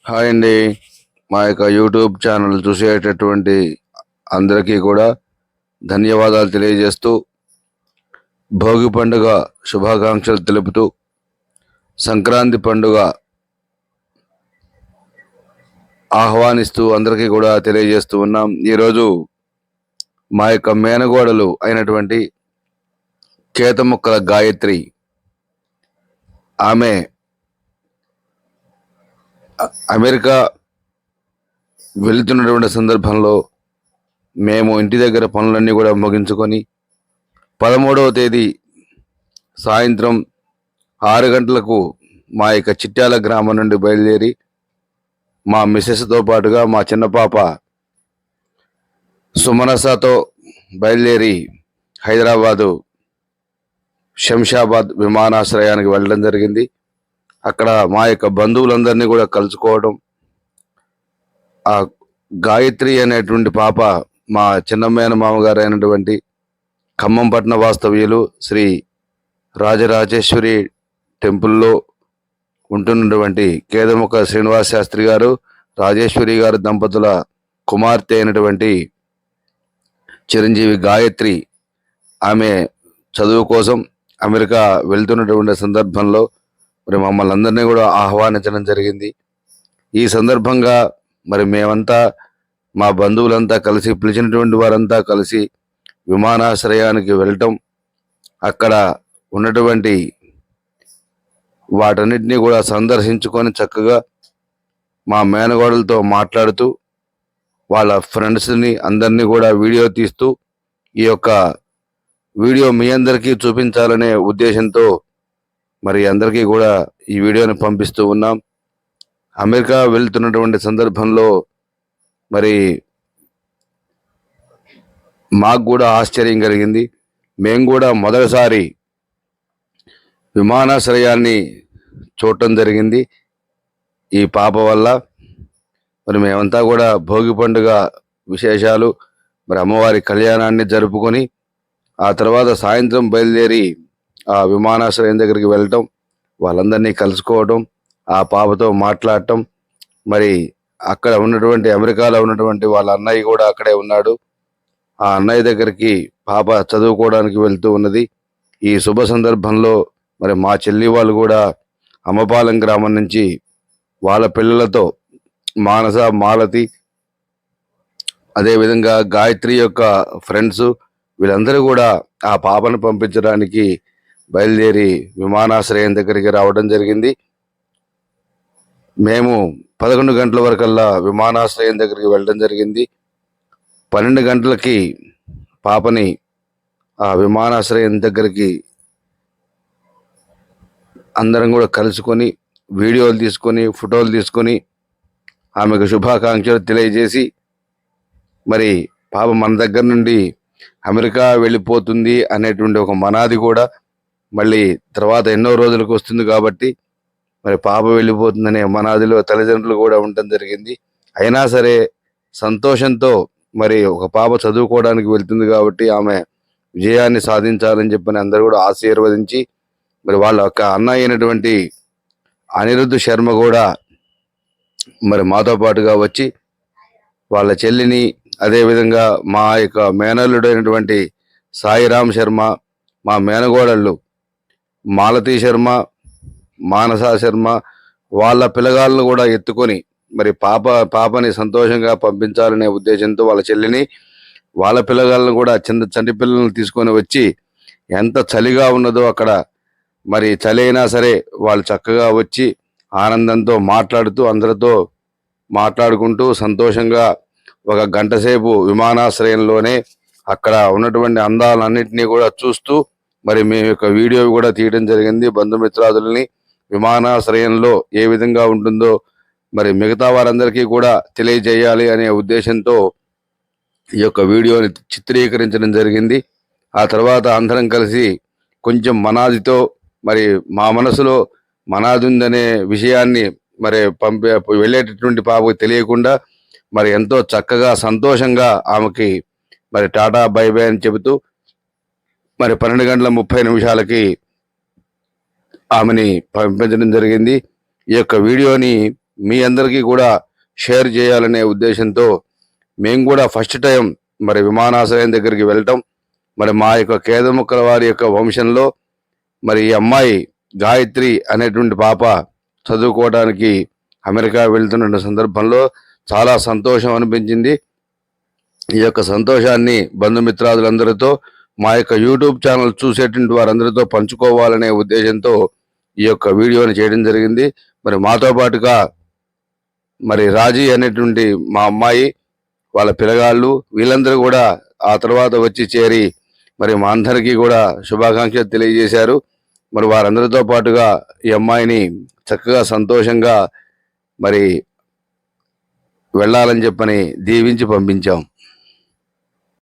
Hi అండి. మా యొక్క యూట్యూబ్ ఛానల్ చూసేటటువంటి అందరికీ కూడా ధన్యవాదాలు తెలియజేస్తూ, భోగి పండుగ శుభాకాంక్షలు తెలుపుతూ, సంక్రాంతి పండుగ ఆహ్వానిస్తూ అందరికీ కూడా తెలియజేస్తూ ఉన్నాం. ఈరోజు మా యొక్క మేనగోడలు అయినటువంటి కేతముక్కల గాయత్రి, ఆమె అమెరికా వెళుతున్నటువంటి సందర్భంలో మేము ఇంటి దగ్గర పనులన్నీ కూడా ముగించుకొని 13వ తేదీ సాయంత్రం 6 గంటలకు మా యొక్క చిట్యాల గ్రామం నుండి బయలుదేరి మా మిసెస్తో పాటుగా మా చిన్న పాప సుమనసతో బయలుదేరి హైదరాబాదు శంషాబాద్ విమానాశ్రయానికి వెళ్ళడం జరిగింది. అక్కడ మా యొక్క బంధువులందరినీ కూడా కలుసుకోవడం, ఆ గాయత్రి అనేటువంటి పాప మా చిన్నమ్మేన మామగారు అయినటువంటి ఖమ్మం పట్టణ వాస్తవ్యులు శ్రీ రాజరాజేశ్వరి టెంపుల్లో ఉంటున్నటువంటి కేదముఖ శ్రీనివాస శాస్త్రి గారు, రాజేశ్వరి గారు దంపతుల కుమార్తె అయినటువంటి చిరంజీవి గాయత్రి, ఆమె చదువు కోసం అమెరికా వెళ్తున్నటువంటి సందర్భంలో మరి మమ్మల్ని అందరినీ కూడా ఆహ్వానించడం జరిగింది. ఈ సందర్భంగా మరి మేమంతా మా బంధువులంతా కలిసి, పిలిచినటువంటి వారంతా కలిసి విమానాశ్రయానికి వెళ్ళటం, అక్కడ ఉన్నటువంటి వాటన్నిటినీ కూడా సందర్శించుకొని చక్కగా మా మేనగోడలతో మాట్లాడుతూ, వాళ్ళ ఫ్రెండ్స్ని అందరినీ కూడా వీడియో తీస్తూ, ఈ యొక్క వీడియో మీ అందరికీ చూపించాలనే ఉద్దేశంతో మరి అందరికీ కూడా ఈ వీడియోని పంపిస్తూ ఉన్నాం. అమెరికా వెళ్తున్నటువంటి సందర్భంలో మరి మాకు కూడా ఆశ్చర్యం కలిగింది. మేము కూడా మొదటిసారి విమానాశ్రయాన్ని చూడటం జరిగింది ఈ పాప వల్ల. మరి మేమంతా కూడా భోగి పండుగ విశేషాలు, మరి అమ్మవారి కళ్యాణాన్ని జరుపుకొని ఆ తర్వాత సాయంత్రం బయలుదేరి ఆ విమానాశ్రయం దగ్గరికి వెళ్ళటం, వాళ్ళందరినీ కలుసుకోవటం, ఆ పాపతో మాట్లాడటం, మరి అక్కడ ఉన్నటువంటి అమెరికాలో ఉన్నటువంటి వాళ్ళ అన్నయ్య కూడా అక్కడే ఉన్నాడు. ఆ అన్నయ్య దగ్గరికి పాప చదువుకోవడానికి వెళ్తూ ఉన్నది. ఈ శుభ సందర్భంలో మరి మా చెల్లి వాళ్ళు కూడా అమ్మపాలెం గ్రామం నుంచి వాళ్ళ పిల్లలతో మానస, మాలతి, అదేవిధంగా గాయత్రి యొక్క ఫ్రెండ్స్ వీళ్ళందరూ కూడా ఆ పాపను పంపించడానికి బయలుదేరి విమానాశ్రయం దగ్గరికి రావడం జరిగింది. మేము 11 గంటల వరకల్లా విమానాశ్రయం దగ్గరికి వెళ్ళడం జరిగింది. 12 గంటలకి పాపని ఆ విమానాశ్రయం దగ్గరికి అందరం కూడా కలుసుకొని, వీడియోలు తీసుకొని, ఫోటోలు తీసుకొని, ఆమెకు శుభాకాంక్షలు తెలియజేసి, మరి పాప మన దగ్గర నుండి అమెరికా వెళ్ళిపోతుంది అనేటువంటి ఒక మనాది కూడా మళ్ళీ తర్వాత ఎన్నో రోజులకు వస్తుంది కాబట్టి మరి పాప వెళ్ళిపోతుందనే మనాదిలో తల్లిదండ్రులు కూడా ఉండటం జరిగింది. అయినా సరే సంతోషంతో మరి ఒక పాప చదువుకోవడానికి వెళ్తుంది కాబట్టి ఆమె విజయాన్ని సాధించాలని చెప్పని అందరూ కూడా ఆశీర్వదించి, మరి వాళ్ళ యొక్క అన్నయ్య అయినటువంటి అనిరుద్ధ్ శర్మ కూడా మరి మాతో పాటుగా వచ్చి వాళ్ళ చెల్లిని, అదేవిధంగా మా యొక్క మేనల్లుడైనటువంటి సాయిరామ్ శర్మ, మా మేనగోడళ్ళు మాలతీ శర్మ, మానస శర్మ, వాళ్ళ పిల్లగాళ్ళను కూడా ఎత్తుకొని మరి పాపని సంతోషంగా పంపించాలనే ఉద్దేశంతో వాళ్ళ చెల్లిని, వాళ్ళ పిల్లగాళ్ళను కూడా చంటి పిల్లలను తీసుకొని వచ్చి, ఎంత చలిగా ఉన్నదో అక్కడ, మరి చలి అయినా సరే వాళ్ళు చక్కగా వచ్చి ఆనందంతో మాట్లాడుతూ, అందరితో మాట్లాడుకుంటూ సంతోషంగా ఒక గంట సేపు విమానాశ్రయంలోనే అక్కడ ఉన్నటువంటి అందాలన్నింటినీ కూడా చూస్తూ మరి మేము యొక్క వీడియో కూడా తీయడం జరిగింది. బంధుమిత్రాదుల్ని విమానాశ్రయంలో ఏ విధంగా ఉంటుందో మరి మిగతా వారందరికీ కూడా తెలియజేయాలి అనే ఉద్దేశంతో ఈ యొక్క వీడియోని చిత్రీకరించడం జరిగింది. ఆ తర్వాత అందరం కలిసి కొంచెం మనాదితో, మరి మా మనసులో మనాది ఉందనే విషయాన్ని మరి వెళ్ళేటటువంటి పాపకు తెలియకుండా మరి ఎంతో చక్కగా సంతోషంగా ఆమెకి మరి టాటా బై బై అని చెబుతూ మరి 12 గంటల 30 నిమిషాలకి ఆమెని పంపించడం జరిగింది. ఈ యొక్క వీడియోని మీ అందరికీ కూడా షేర్ చేయాలనే ఉద్దేశంతో మేము కూడా ఫస్ట్ టైం మరి విమానాశ్రయం దగ్గరికి వెళ్ళటం, మరి మా యొక్క కేదముక్కల వారి యొక్క వంశంలో మరి ఈ అమ్మాయి గాయత్రి అనేటువంటి పాప చదువుకోవడానికి అమెరికా వెళ్తున్న సందర్భంలో చాలా సంతోషం అనిపించింది. ఈ యొక్క సంతోషాన్ని బంధుమిత్రాదులందరితో, మా యొక్క యూట్యూబ్ ఛానల్ చూసేటువంటి వారందరితో పంచుకోవాలనే ఉద్దేశంతో ఈ యొక్క వీడియోని చేయడం జరిగింది. మరి మాతో పాటుగా మరి రాజీ అనేటువంటి మా అమ్మాయి, వాళ్ళ పిల్లగాళ్ళు వీళ్ళందరూ కూడా ఆ తర్వాత వచ్చి చేరి మరి మా అందరికీ కూడా శుభాకాంక్షలు తెలియజేశారు. మరి వారందరితో పాటుగా ఈ అమ్మాయిని చక్కగా సంతోషంగా మరి వెళ్ళాలని చెప్పని దీవించి పంపించాం.